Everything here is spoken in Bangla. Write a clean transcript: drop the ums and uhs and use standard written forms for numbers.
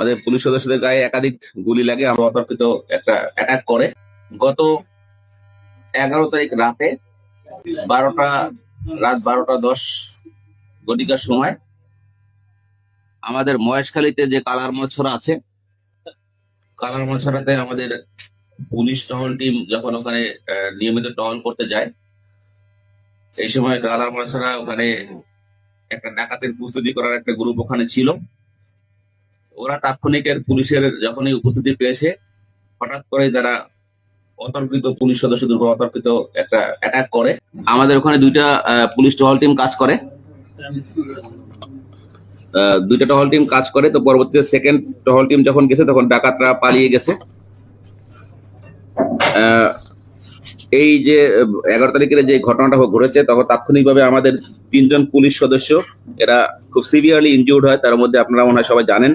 আমাদের পুলিশ সদস্যদের গায়ে একাধিক গুলি লাগে, আমরা অতর্কিত একটা অ্যাটাক করে। গত 11 তারিখ রাতে রাত 12:10 সময় আমাদের মহেশখালীতে যে কালারমছড়া আছে, কালারমছড়াতে আমাদের পুলিশ টহল টিম যখন ওখানে নিয়মিত টহল করতে যায়, এই সময় কালারমছড়া ওখানে একটা ডাকাতের প্রস্তুতি করার একটা গ্রুপ ওখানে ছিল। ওরা তাৎক্ষণিকের পুলিশের যখনই উপস্থিতি পেয়েছে, হঠাৎ করে তারা অতর্কিত পুলিশ সদস্যদের উপর অতর্কিত একটা অ্যাটাক করে। আমাদের ওখানে দুইটা পুলিশ টহল টিম কাজ করে, তো পরবর্তীতে সেকেন্ড টহল টিম যখন গেছে তখন ডাকাতরা পালিয়ে গেছে। এই যে 11 তারিখের যে ঘটনাটা ঘটেছে, তখন তাৎক্ষণিকভাবে আমাদের 3 জন পুলিশ সদস্য এরা খুব সিভিয়ারলি ইনজিউর্ড হয়। তার মধ্যে আপনারা মনে হয় সবাই জানেন